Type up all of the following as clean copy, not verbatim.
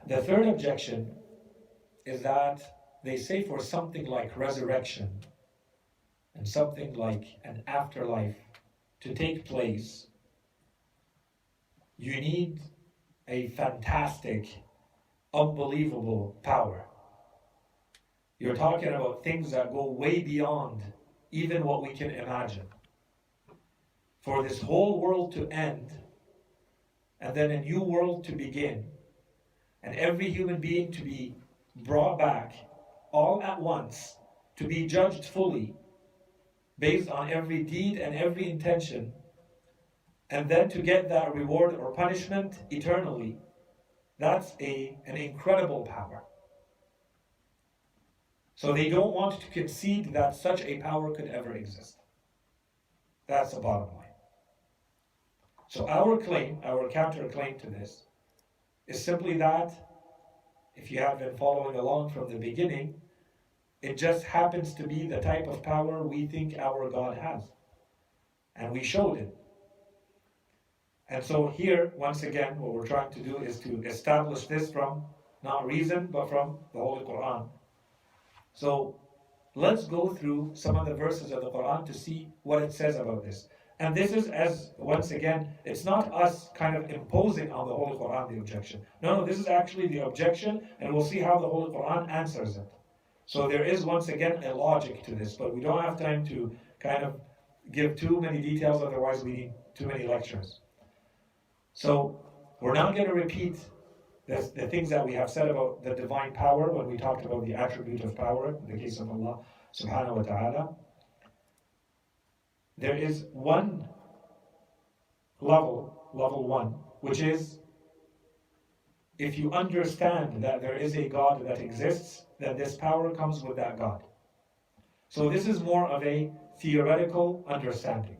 The third objection is that they say for something like resurrection and something like an afterlife to take place, you need a fantastic, unbelievable power. You're talking about things that go way beyond even what we can imagine. For this whole world to end and then a new world to begin, and every human being to be brought back all at once, to be judged fully based on every deed and every intention, and then to get that reward or punishment eternally, that's an incredible power. So they don't want to concede that such a power could ever exist. That's the bottom line. So our claim, our counterclaim to this, is simply that, if you have been following along from the beginning, it just happens to be the type of power we think our God has. And we showed it. And so here, once again, what we're trying to do is to establish this from not reason, but from the Holy Quran. So let's go through some of the verses of the Quran to see what it says about this. And this is, as once again, it's not us kind of imposing on the Holy Quran the objection. No, this is actually the objection, and we'll see how the Holy Quran answers it. So there is, once again, a logic to this, but we don't have time to kind of give too many details, otherwise we need too many lectures. So we're not going to repeat the things that we have said about the divine power when we talked about the attribute of power, in the case of Allah subhanahu wa ta'ala. There is one level one, which is if you understand that there is a God that exists, then this power comes with that God. So this is more of a theoretical understanding.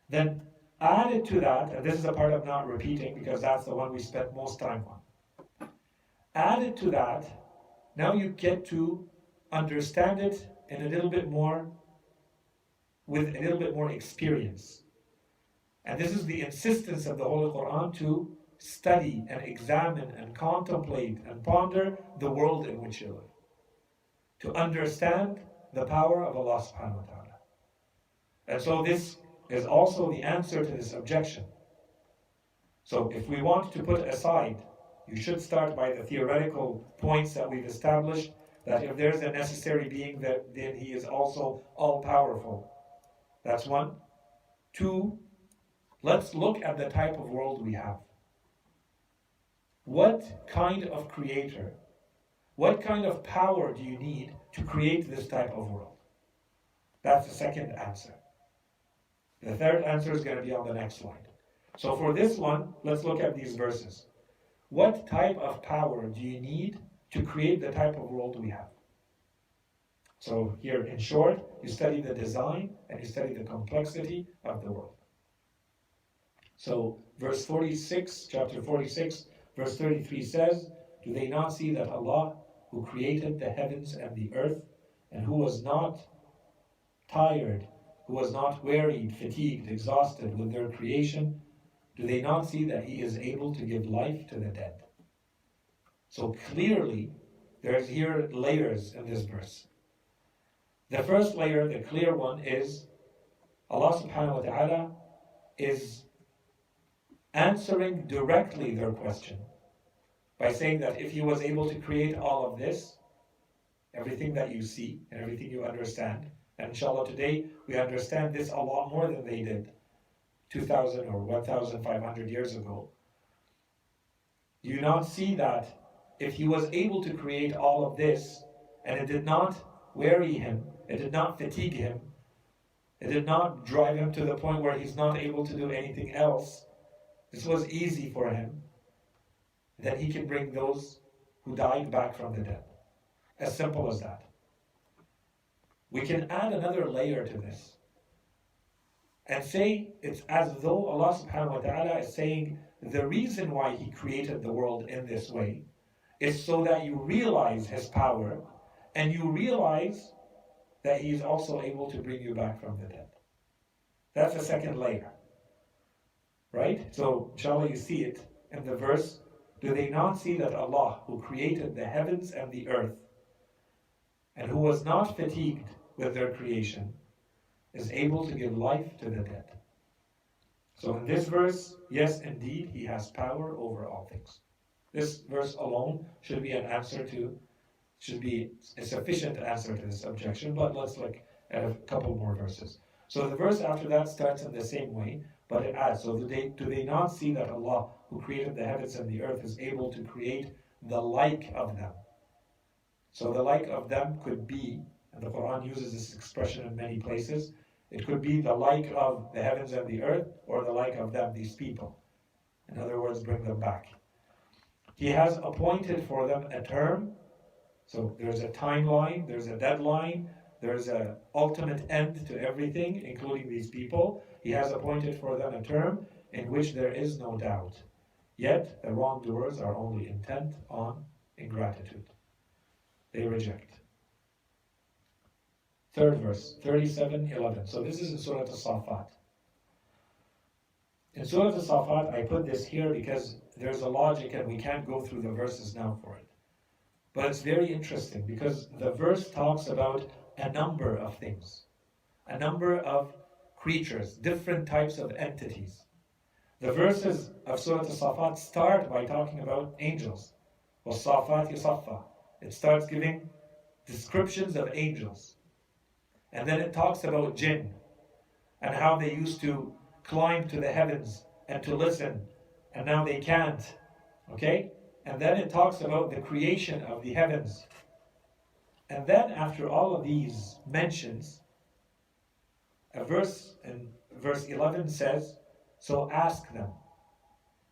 Then added to that, and this is the part I'm not repeating because that's the one we spent most time on. Added to that, now you get to understand it in a little bit more, with a little bit more experience. And this is the insistence of the Holy Quran to study and examine and contemplate and ponder the world in which you live. To understand the power of Allah subhanahu wa ta'ala. And so this is also the answer to this objection. So if we want to put aside, you should start by the theoretical points that we've established, that if there's a necessary being, that then he is also all-powerful. That's one. Two, let's look at the type of world we have. What kind of creator, what kind of power do you need to create this type of world? That's the second answer. The third answer is going to be on the next slide. So for this one, let's look at these verses. What type of power do you need to create the type of world we have? So here, in short, you study the design and you study the complexity of the world. So verse 46, chapter 46, verse 33 says, "Do they not see that Allah, who created the heavens and the earth, and who was not tired, who was not wearied, fatigued, exhausted with their creation, do they not see that He is able to give life to the dead?" So clearly, there's here layers in this verse. The first layer, the clear one, is Allah subhanahu wa ta'ala is answering directly their question by saying that if He was able to create all of this, everything that you see and everything you understand, and inshallah today we understand this a lot more than they did 2,000 or 1,500 years ago. Do you not see that if He was able to create all of this and it did not weary Him, it did not fatigue Him, it did not drive Him to the point where He's not able to do anything else, this was easy for Him, then He can bring those who died back from the dead. As simple as that. We can add another layer to this and say it's as though Allah subhanahu wa ta'ala is saying the reason why He created the world in this way is so that you realize His power and you realize that He is also able to bring you back from the dead. That's the second layer. Right? So inshallah you see it in the verse, Do they not see that Allah, who created the heavens and the earth, and who was not fatigued with their creation, is able to give life to the dead? So in this verse, yes, indeed, He has power over all things. This verse alone should be an answer to, should be a sufficient answer to this objection, but let's look at a couple more verses. So the verse after that starts in the same way, but it adds, so do they not see that Allah, who created the heavens and the earth, is able to create the like of them? So the like of them could be, and the Quran uses this expression in many places, it could be the like of the heavens and the earth, or the like of them, these people. In other words, bring them back. He has appointed for them a term. So there's a timeline, there's a deadline, there's an ultimate end to everything, including these people. He has appointed for them a term in which there is no doubt. Yet the wrongdoers are only intent on ingratitude. They reject. Third verse, 37:11. So this is in Surah As-Saffat. In Surah As-Saffat, I put this here because there's a logic and we can't go through the verses now for it. But it's very interesting because the verse talks about a number of things, a number of creatures, different types of entities. The verses of Surah As-Saffat start by talking about angels. وَالصَّافَّاتِ صَفًّا. It starts giving descriptions of angels. And then it talks about jinn and how they used to climb to the heavens and to listen, and now they can't. Okay? And then it talks about the creation of the heavens. And then after all of these mentions, a verse in verse 11 says, so ask them,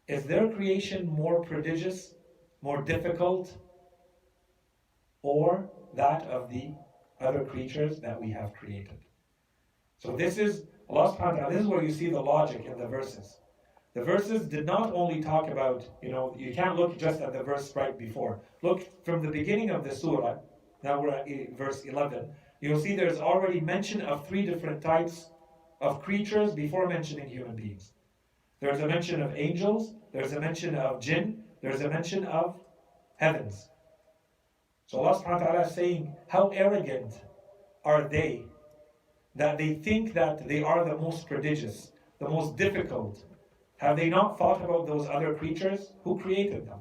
is their creation more prodigious, more difficult, or that of the other creatures that we have created? So this is Allah subhanahu wa ta'ala, this is where you see the logic in the verses. The verses did not only talk about, you can't look just at the verse right before. Look from the beginning of the surah, now we're at verse 11, you'll see there's already mention of 3 different types of creatures before mentioning human beings. There's a mention of angels, there's a mention of jinn, there's a mention of heavens. So Allah subhanahu wa ta'ala is saying, how arrogant are they that they think that they are the most prodigious, the most difficult? Have they not thought about those other creatures? Who created them?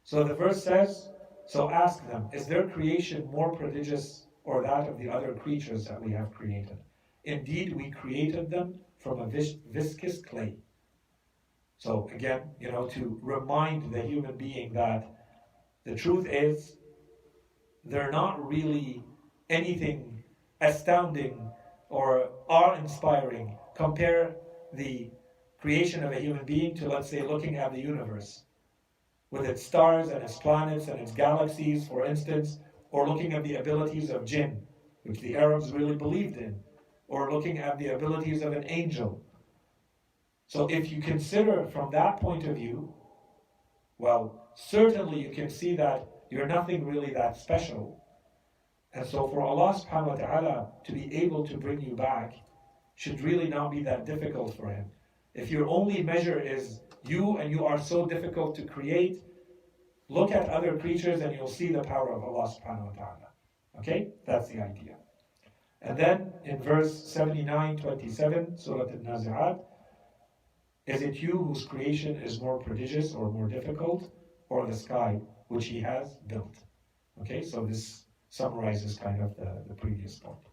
So the verse says, so ask them, is their creation more prodigious or that of the other creatures that we have created? Indeed, we created them from a viscous clay. So again, to remind the human being that the truth is, they're not really anything astounding or awe-inspiring. Compare the creation of a human being to, let's say, looking at the universe with its stars and its planets and its galaxies, for instance, or looking at the abilities of jinn, which the Arabs really believed in, or looking at the abilities of an angel. So if you consider from that point of view, well, certainly you can see that you're nothing really that special. And so for Allah subhanahu wa ta'ala to be able to bring you back should really not be that difficult for Him. If your only measure is you and you are so difficult to create, look at other creatures and you'll see the power of Allah subhanahu wa ta'ala. Okay? That's the idea. And then in verse 79:27, Surah Al-Nazi'at, is it you whose creation is more prodigious or more difficult, or the sky which He has built? Okay, so this summarizes kind of the previous point.